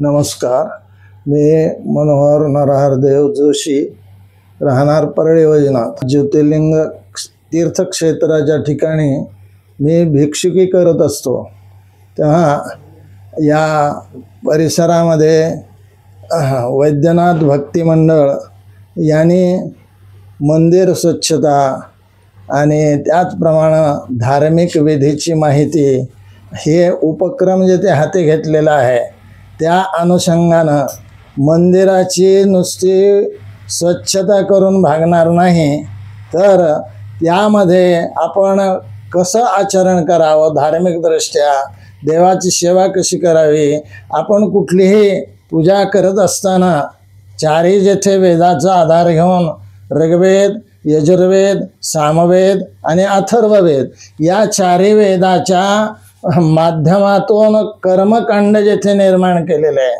नमस्कार, मी मनोहर नरहरदेव जोशी, राहणार परळी वैजनाथ. ज्योतिर्लिंग तीर्थक्षेत्राच्या ठिकाणी मी भिक्षुकी करत असतो. तेव्हा या परिसरामध्ये वैद्यनाथ भक्ती मंडळ यांनी मंदिर स्वच्छता आणि त्याचप्रमाणे धार्मिक विधीची माहिती हे उपक्रम जे ते हाती घेतलेला आहे, त्या अनुषंगानं मंदिराची नुसती स्वच्छता करून भागणार नाही, तर त्यामध्ये आपण कसं आचरण करावं, धार्मिकदृष्ट्या देवाची सेवा कशी करावी. आपण कुठलीही पूजा करत असताना चारही जेथे वेदाचा आधार घेऊन ऋग्वेद, यजुर्वेद, सामवेद आणि अथर्ववेद या चारही वेदाच्या माध्यमातून कर्मकांड जेथे निर्माण केलेले आहे.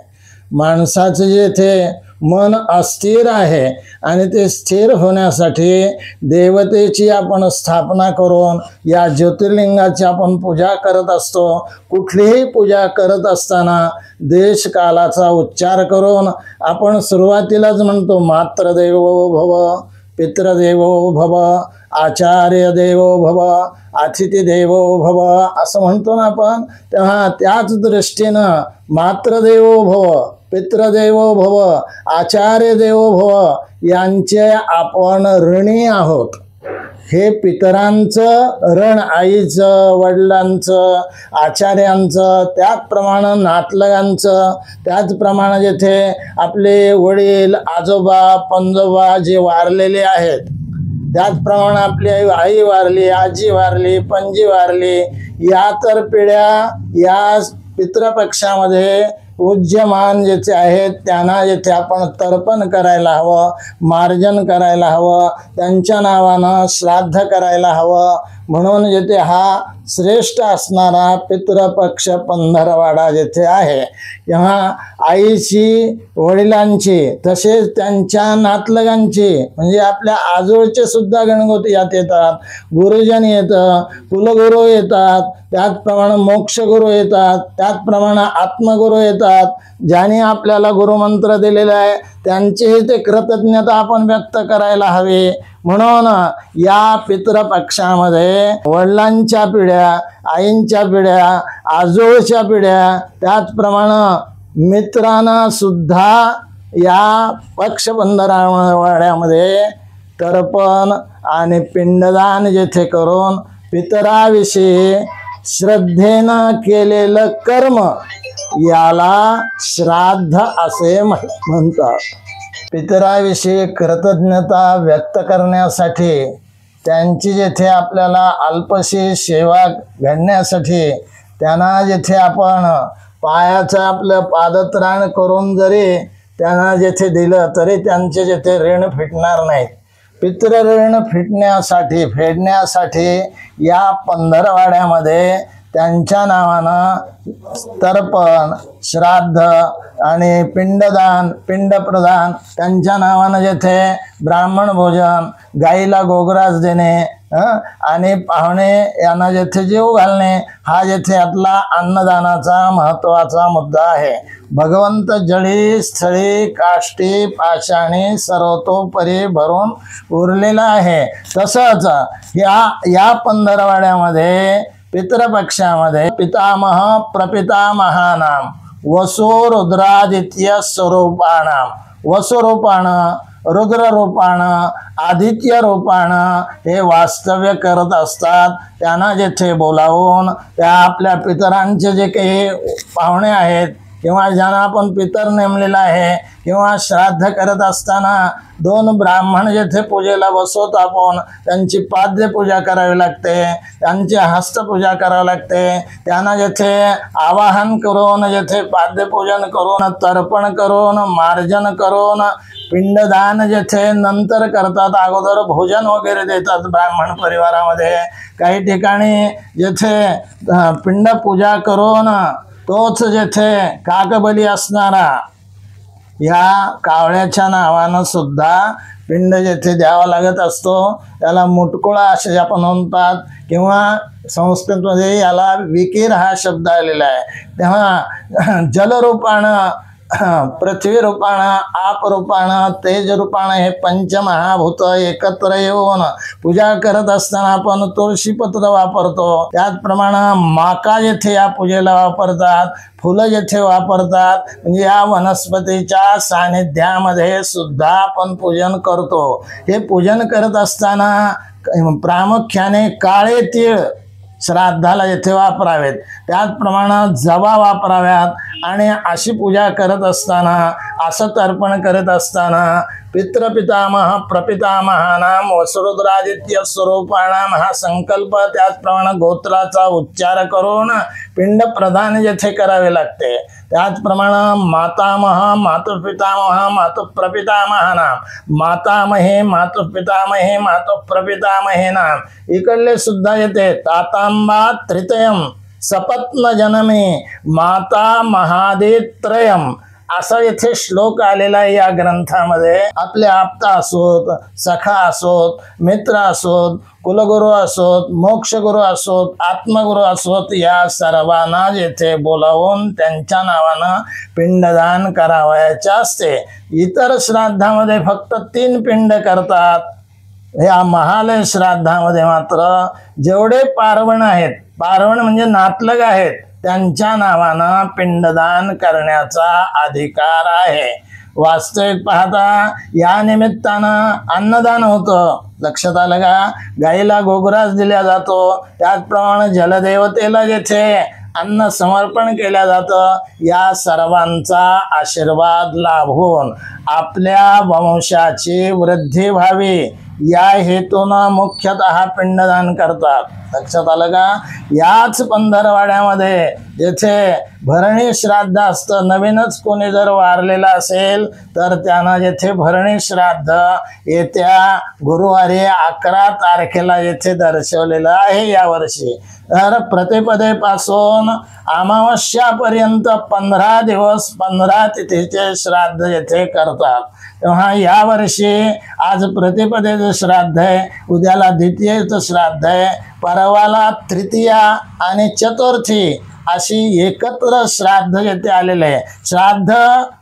माणसाचं जेथे मन अस्थिर आहे आणि ते स्थिर होण्यासाठी देवतेची आपण स्थापना करून या ज्योतिर्लिंगाची आपण पूजा करत असतो. कुठलीही पूजा करत असताना देशकालाचा उच्चार करून आपण सुरुवातीलाच म्हणतो, मातृदेवो भव, पितृदेवो भव, आचार्य देवो भव, अतिथी देवो भव असं म्हणतो ना आपण. तेव्हा त्याच दृष्टीनं मातृदेवो भव, पितृदेवो भव, आचार्य देवो भव यांचे आपण ऋणी आहोत. हे पितरांचं ऋण, आईचं, वडिलांचं, आचार्यांचं, त्याचप्रमाणे नातलगांचं, त्याचप्रमाणे जेथे आपले वडील, आजोबा, पणजोबा जे वारलेले आहेत, त्याचप्रमाणे आपली आई वारली, आजी वारली, पणजी वारली, या तर पिढ्या या पितृपक्षामध्ये पूज्यमान जेथे आहेत त्यांना जेथे आपण तर्पण करायला हवं, मार्जन करायला हवं, त्यांच्या नावानं श्राद्ध करायला हवं. म्हणून जेथे हा श्रेष्ठ असणारा पितृपक्ष पंधरवाडा जेथे आहे, तेव्हा आईची, वडिलांची, तसेच त्यांच्या नातलगांची म्हणजे आपल्या आजोळचे सुद्धा गणगोती यात येतात, गुरुजन येतं, कुलगुरू येतात, त्याचप्रमाणे मोक्षगुरू येतात, त्याचप्रमाणे आत्मगुरू येतात. ज्यांनी आपल्याला गुरुमंत्र दिलेला आहे त्यांचीही ते कृतज्ञता आपण व्यक्त करायला हवी. म्हणून या पितृपक्षामध्ये वडिलांच्या पिढ्या, आईंच्या पिढ्या, आजोळच्या पिढ्या, त्याचप्रमाणे मित्रांना सुद्धा या पक्ष पंधरवड्यामध्ये तर्पण आणि पिंडदान जेथे करून पितराविषयी श्रद्धेनं केलेलं कर्म याला श्राद्ध असे म्हणतात. पितराविषयी कृतज्ञता व्यक्त करण्यासाठी, त्यांची जेथे आपल्याला अल्पशी सेवा घडण्यासाठी त्यांना जेथे आपण पायाचं आपलं पादत्राण करून जरी त्यांना जेथे दिलं तरी त्यांचे जेथे ऋण फिटणार नाहीत. पितृ ऋण फेडण्यासाठी या पंधरवाड्यामध्ये त्यांच्या नावानं तर्पण, श्राद्ध आणि पिंडदान, पिंडप्रदान, त्यांच्या नावानं जेथे ब्राह्मण भोजन, गाईला गोग्रास देणे आणि पाहुणे यांना जेथे जेव घालणे, हा जेथे यातला अन्नदानाचा महत्त्वाचा मुद्दा आहे. भगवंत जळी स्थळी काष्टी पाषाणी सर्वतोपरी भरून उरलेला आहे. तसंच या पंधरवाड्यामध्ये पितृपक्षामध्ये पितामह प्रपितामहानाम वसो रुद्रादित्य स्वरूपाणाम, वसुरूपानं, रुद्ररूपानं, आदित्य रूपानं हे वास्तव्य करत असतात. त्यांना जेथे बोलावून त्या आपल्या पितरांचे जे काही पाहुणे आहेत किंवा ज्यांना आपण पितर नेमलेला आहे किंवा श्राद्ध करत असताना 2 ब्राह्मण जेथे पूजेला बसवतो आपण, त्यांची पाद्यपूजा करावी लागते, त्यांची हस्तपूजा करावी लागते. त्यांना जेथे आवाहन करून, जेथे पाद्यपूजन करून, तर्पण करून, मार्जन करून, पिंडदान जेथे नंतर करतात, अगोदर भोजन वगैरे देतात ब्राह्मण परिवारामध्ये. काही ठिकाणी जेथे पिंडपूजा करून तोच जेथे काकबली असणारा या कावळ्याच्या नावानं सुद्धा पिंड जेथे द्यावा लागत असतो, त्याला मुटकुळा असे आपण म्हणतात किंवा संस्कृतमध्ये याला विकीर हा शब्द आलेला आहे. तेव्हा जलरूपानं पृथ्वी रूपानं, आप रूपानं, तेज रूपानं हे पंचमहाभूत एकत्र येऊन पूजा करत असताना आपण तुळशीपत्र वापरतो. त्याचप्रमाणे माका येथे या पूजेला वापरतात, फुलं येथे वापरतात. म्हणजे या वनस्पतीच्या सानिध्यामध्ये सुद्धा आपण पूजन करतो. हे पूजन करत असताना प्रामुख्याने काळे तीळ श्राद्धाला येथे वापरावेत, त्याचप्रमाणे जवा वापराव्यात. आणि अशी पूजा करत असताना, असं तर्पण करत असताना पितृपितामह प्रपितामहानाम वसुरुद्रादित्य स्वरूपाणाम हा संकल्प, त्याचप्रमाणे गोत्राचा उच्चार करून पिंड प्रदान येथे करावे लागते. त्याचप्रमाणे मातामह मातुपितामह मातुप्रपितामहानाम मातामहे मातुपितामहे मातुप्रपितामहेनाम इकडले सुद्धा येते तातांबा त्रितयम सपत्न जनमे माता महादित्रयम असा येथे श्लोक आलेला आहे या ग्रंथामध्ये. आपले आप्ता असोत, सखा असोत, मित्र असोत, कुलगुरू असोत, मोक्षगुरू असोत, आत्मगुरू असोत, या सर्वांना येथे बोलावून त्यांच्या नावानं पिंडदान करावयाचे असते. इतर श्राद्धामध्ये फक्त 3 पिंड करतात. या महालय श्राद्धामध्ये मात्र जेवढे पार्वण आहेत, पार्वण म्हणजे नातलग आहेत, त्यांच्या नावानं पिंडदान करण्याचा अधिकार आहे. वास्तविक पाहता या निमित्तानं अन्नदान होतं. लक्षात आलं का? गाईला गोग्रास दिला जातो, त्याचप्रमाणे जलदेवतेला जेथे अन्न समर्पण केल्या जातं. या सर्वांचा आशीर्वाद लाभून आपल्या वंशाची वृद्धी व्हावी या हेतूनं मुख्यतः पिंडदान करतात. लक्षात आलं का? याच पंधरवाड्यामध्ये जेथे भरणी श्राद्ध असतं, नवीनच कोणी जर वारलेला असेल तर त्यांना जेथे भरणी श्राद्ध येत्या गुरुवारी 11 तारखेला येथे दर्शवलेलं आहे यावर्षी. तर प्रतिपदेपासून अमावस्यापर्यंत 15 दिवस 15 तिथीचे श्राद्ध येथे करतात. तेव्हा यावर्षी आज प्रतिपदेचं श्राद्ध आहे, उद्याला द्वितीयेचं श्राद्ध आहे, परवाला तृतीया आणि चतुर्थी अशी एकत्र श्राद्ध येथे आलेले आहे. श्राद्ध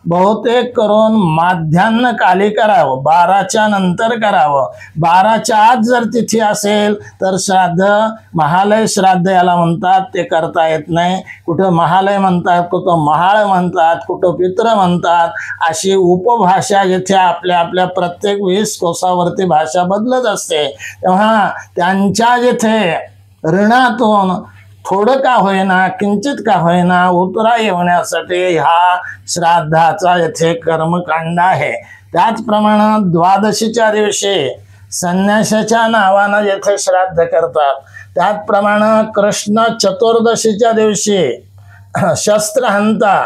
बहुतेक करून माध्यान्ह काली करावं, 12च्या नंतर करावं. 12च्या आत जर तिथी असेल तर श्राद्ध महालय श्राद्ध याला म्हणतात, ते करता येत नाही. कुठं महालय म्हणतात, कुठं महाळ म्हणतात, कुठं पित्र म्हणतात. अशी उपभाषा येथे आपल्या आपल्या प्रत्येक 20 कोसावरती भाषा बदलत असते. तेव्हा त्यांच्या येथे ऋणातून थोडं का होईना, किंचित का होईना उतरा येण्यासाठी हा श्राद्धाचा येथे कर्मकांड आहे. त्याचप्रमाणे द्वादशीच्या दिवशी संन्यासाच्या नावानं येथे श्राद्ध करतात. त्याचप्रमाणे कृष्ण चतुर्दशीच्या दिवशी शस्त्रहंता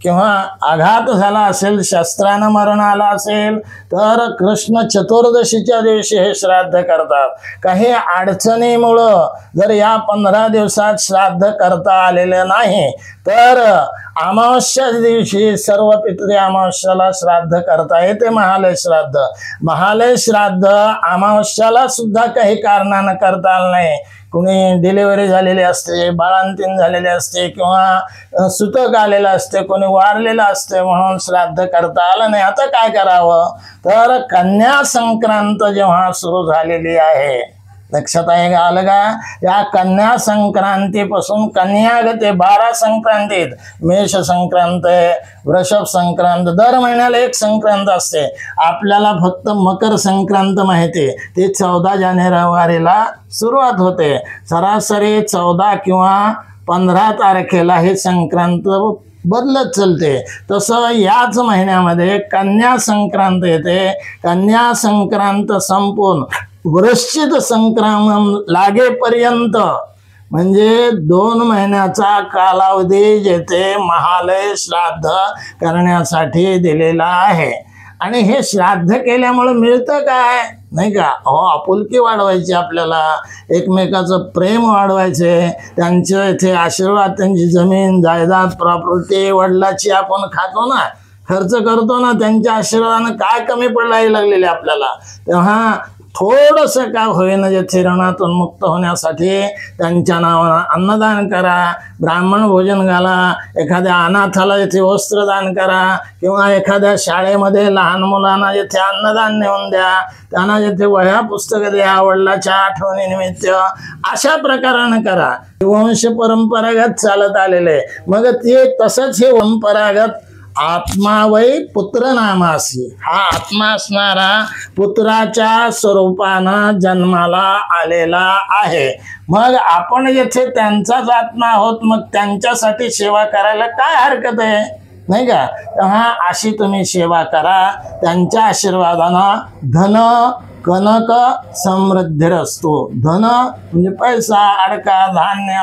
किंवा आघात झाला असेल, शस्त्रानं मरण आला असेल तर कृष्ण चतुर्दशीच्या दिवशी हे श्राद्ध करतात. काही अडचणीमुळं जर या 15 दिवसात श्राद्ध करता आलेलं नाही तर अमावस्या दिवशी सर्व पितृ अमावस्याला श्राद्ध करता येते. महालय श्राद्ध, महालय श्राद्ध अमावस्याला सुद्धा काही कारणानं करता आलं नाही. कुणी डिलिव्हरी झालेली असते, बाळंतीण झालेले असते किंवा सुतक आलेलं असते, कोणी वारलेलं असते म्हणून श्राद्ध करता आलं नाही. आता काय करावं? तर कन्या संक्रांत जेव्हा सुरू झालेली आहे, लक्षात आहे आलं का? या कन्या संक्रांतीपासून कन्यागते 12 संक्रांतीत मेष संक्रांत आहे, वृषभ संक्रांत, दर महिन्याला एक संक्रांत असते. आपल्याला फक्त मकर संक्रांत माहिती, ती 14 जानेवारीला सुरुवात होते. सरासरी 14 किंवा 15 तारखेला हे संक्रांत बदलत चलते. तसं याच महिन्यामध्ये कन्या संक्रांत येते. कन्या संक्रांत संपून वृश्चिक संक्रांत लागेपर्यंत म्हणजे 2 महिन्याचा कालावधी जेथे महालय श्राद्ध करण्यासाठी दिलेला आहे. आणि हे श्राद्ध केल्यामुळे मिळतं काय नाही का? आपुलकी वाढवायची, आपल्याला एकमेकाचं प्रेम वाढवायचे, त्यांच्या इथे आशीर्वाद, त्यांची जमीन जायदाद प्रॉपर्टी वडिलाची आपण खातो ना, खर्च करतो ना, त्यांच्या आशीर्वादानं काय कमी पडायला लागलेले आपल्याला. तेव्हा थोडस का होईना जेथे ऋणातून मुक्त होण्यासाठी त्यांच्या नावानं अन्नदान करा, ब्राह्मण भोजन घाला, एखाद्या अनाथाला येथे वस्त्रदान करा, किंवा एखाद्या शाळेमध्ये लहान मुलांना येथे अन्नदान नेऊन द्या, त्यांना येथे वह्या पुस्तकं द्या, वडिलांच्या आठवणीनिमित्त अशा प्रकाराने करा. वंश परंपरागत चालत आलेले. मग ते तसंच हे परंपरागत आत्मा वै पुत्र नामासी, हा आत्मा असणारा पुत्राच्या स्वरूपानं जन्माला आलेला आहे. मग आपण येथे त्यांचाच आत्मा आहोत, मग त्यांच्यासाठी सेवा करायला काय हरकत आहे, नाही का? तेव्हा अशी तुम्ही सेवा करा. त्यांच्या आशीर्वादानं धन कनक समृद्धीरस्तो. धन म्हणजे पैसा, अडका, धान्य,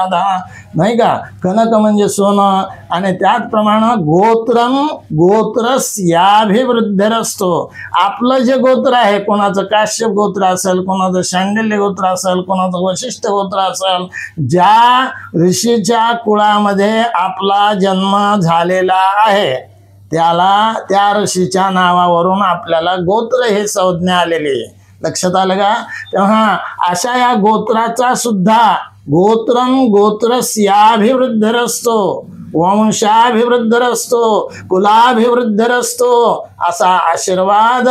नाही का? कनक म्हणजे सोनं. आणि त्याचप्रमाणे गोत्रम गोत्रस्याभिवृद्धिरस्तो. आपलं जे गोत्र आहे, कोणाचं काश्यप गोत्र असेल, कोणाचं शांडिल्य गोत्र असेल, कोणाचं वशिष्ठ गोत्र असेल, ज्या ऋषीच्या कुळामध्ये आपला जन्म झालेला आहे त्याला त्या ऋषीच्या नावावरून आपल्याला गोत्र हे संज्ञा आलेली आहे. लक्षात आलं का? तेव्हा अशा या गोत्राचा सुद्धा गोत्रम गोत्रस्याभिवृद्धिरस्तो, वंशाभिवृद्धिरस्तो, कुलाभिवृद्धिरस्तो असा आशीर्वाद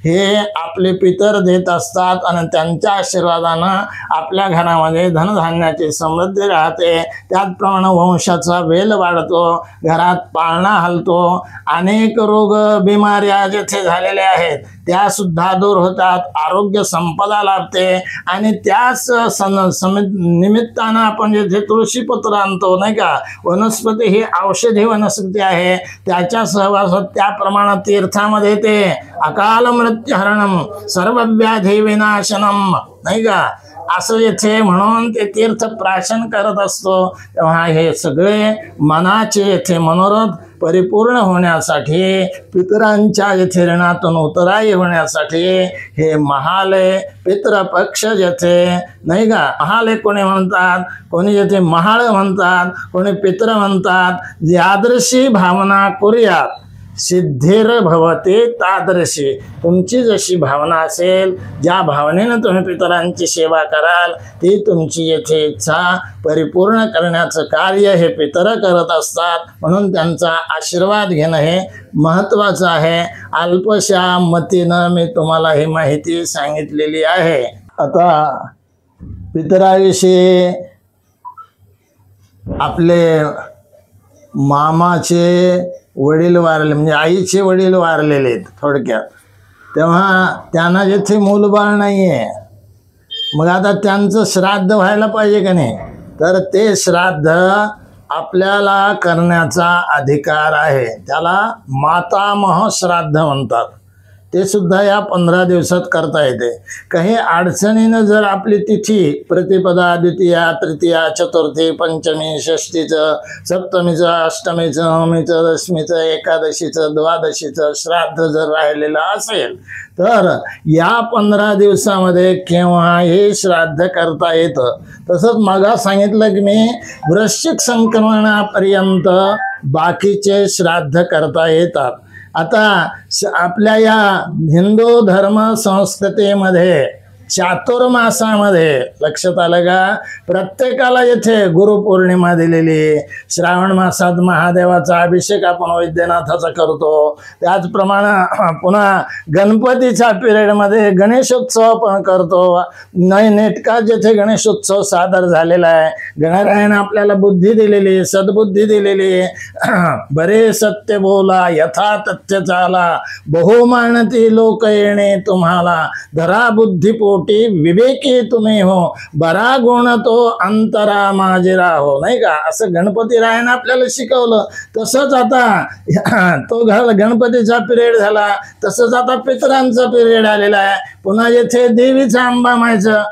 हे आपले पितर देत असतात. आणि त्यांच्या आशीर्वादानं आपल्या घरामध्ये धनधान्याची समृद्धी राहते. त्याचप्रमाणे वंशाचा वेल वाढतो, घरात पाळणा हलतो, अनेक रोग बिमाऱ्या जेथे झालेल्या आहेत त्या सुद्धा दूर होतात, आरोग्य संपदा लाभते. आणि त्याच निमित्तानं आपण जेथे तुळशीपत्र आणतो, नाही का? वनस्पती ही औषधी वनस्पती आहे, त्याच्या सहवासात त्याप्रमाणे तीर्थामध्ये ते अकाल मृत्युहरणम सर्व व्याधी विनाशनम, नाही का? असं येथे म्हणून ते तीर्थ प्राशन करत असतो. तेव्हा हे सगळे मनाचे येथे मनोरथ परिपूर्ण होण्यासाठी, पितरांच्या येथे ऋणातून उतराई होण्यासाठी हे महालय पितृपक्ष जेथे, नाही का? महालय कोणी म्हणतात, कोणी जेथे महाळ म्हणतात, कोणी पित्र म्हणतात. यादृशी भावना करूयात सिद्धिर भवते तादृशी. तुमची जशी भावना असेल, ज्या भावनेनं तुम्ही पितरांची सेवा कराल, ती तुमची येथे इच्छा परिपूर्ण करण्याचं कार्य हे पितर करत असतात. म्हणून त्यांचा आशीर्वाद घेणं हे महत्त्वाचं आहे. अल्पशा मतीनं मी तुम्हाला ही माहिती सांगितलेली आहे. आता पितराविषयी आपले मामाचे वडील वारले, म्हणजे आईचे वडील वारलेले आहेत थोडक्यात. तेव्हा त्यांना जेथे मूलबाळ नाही आहे, मग आता त्यांचं श्राद्ध व्हायला पाहिजे का नाही? तर ते श्राद्ध आपल्याला करण्याचा अधिकार आहे. त्याला मातामह श्राद्ध म्हणतात. ते सुद्धा या 15 दिवसात करता येते. काही अडचणीनं जर आपली तिथी प्रतिपदा, द्वितीया, तृतीया, चतुर्थी, पंचमी, षष्टीचं, सप्तमीचं, अष्टमीचं, नवमीचं, दशमीचं, एकादशीचं, द्वादशीचं श्राद्ध जर राहिलेलं असेल तर या 15 दिवसामध्ये केव्हा हे श्राद्ध करता येतं. तसंच मागा सांगितलं की मी वृश्चिक संक्रमणापर्यंत बाकीचे श्राद्ध करता येतात. आता आपल्या या हिंदू धर्म संस्कृतीमध्ये चातुर्मासामध्ये लक्षात आलं का, प्रत्येकाला येथे गुरुपौर्णिमा दिलेली. श्रावण मासात महादेवाचा अभिषेक आपण वैद्यनाथाचा करतो. त्याचप्रमाणे पुन्हा गणपतीच्या पिरियडमध्ये गणेशोत्सव पण करतो. नेटका जेथे गणेशोत्सव सादर झालेला आहे. गणरायाने आपल्याला बुद्धी दिलेली, सद्बुद्धी दिलेली. बरे सत्य बोला, यथा तथ्य चाला, बहुमानती लोक येणे तुम्हाला, धरा बुद्धी विवेकी तुम्ही हो, बरा गुण तो अंतरा माझिरा हो, नाही का? असं गणपती रायाने आपल्याला शिकवलं. तसंच आता तो गणपतीचा पिरियड झाला, तसंच आता पितरांचा पिरियड आलेला आहे. पुन्हा येथे देवीचा अंबा मायचं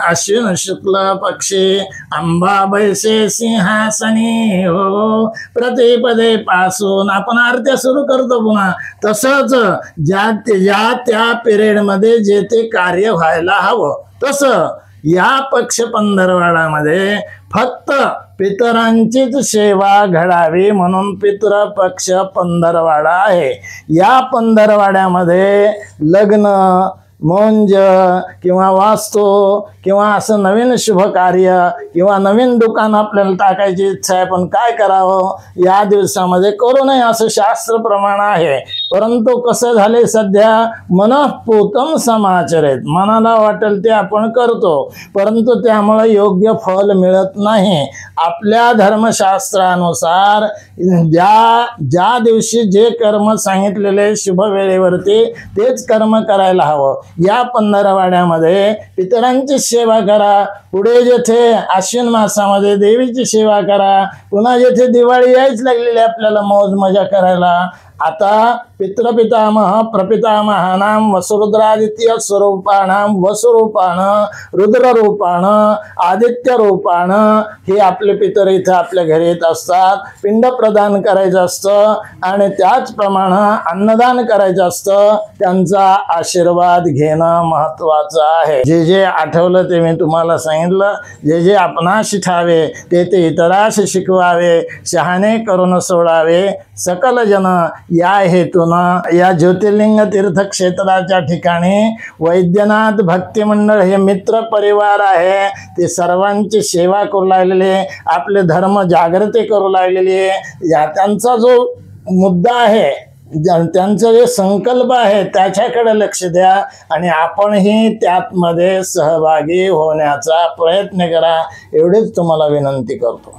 अश्विन शुक्ल पक्षी अंबा बैसे सिंहासनी हो, प्रतिपदे पासून आपण आरत्या सुरू करतो. पुन्हा तसंच ज्या त्या पिरियडमध्ये जे ते कार्य व्हायला हवं तसं या पक्ष पंधरवाडामध्ये फक्त पितरांचीच सेवा घडावी म्हणून पितृ पक्ष पंधरवाडा आहे. या पंधरवाड्यामध्ये लग्न, मुंज किंवा वास्तू किंवा असं नवीन शुभ कार्य किंवा नवीन दुकान आपल्याला टाकायची इच्छा आहे, पण काय करावं या दिवसामध्ये करू नये असं शास्त्र प्रमाण आहे. परंतु कसं झाले सध्या मनःपूतं समाचरेत, मनाला वाटेल ते आपण करतो, परंतु त्यामुळे योग्य फल मिळत नाही. आपल्या धर्मशास्त्रानुसार ज्या दिवशी जे कर्म सांगितलेले शुभ वेळेवरती तेच कर्म करायला हवं. या पंधरवाड्यामध्ये पितरांची सेवा करा, पुढे जेथे आश्विन मासामध्ये देवीची सेवा करा, पुन्हा जेथे दिवाळी यायच लागलेली आपल्याला मौज मजा करायला. आता पितृपितामह प्रपितामहानां वसुरुद्रादित्य स्वरूपाणां वसुरूपानं रुद्ररूपानं आदित्यरूपानं हे आपले पितर इथं आपल्या घरी येत असतात. पिंड प्रदान करायचं असतं आणि त्याचप्रमाणे अन्नदान करायचं असतं. त्यांचा आशीर्वाद घेणं महत्त्वाचं आहे. जे जे आठवलं ते मी तुम्हाला सांगितलं. जे जे आपणाशी ठावे ते ते इतरास शिकवावे, शहाणे करून सोडावे सकल जन. या हेतून या ज्योतिर्लिंग तीर्थक्षेत्राच्या ठिकाणी वैद्यनाथ भक्ती मंडळ हे मित्र परिवार आहे. ते सर्वांची सेवा करू लागलेले, आपले धर्म जागृती करू लागलेली आहे. या त्यांचा जो मुद्दा आहे, त्यांचा जे संकल्प आहे त्याच्याकडे लक्ष द्या आणि आपणही त्यामध्ये सहभागी होण्याचा प्रयत्न करा, एवढीच तुम्हाला विनंती करतो.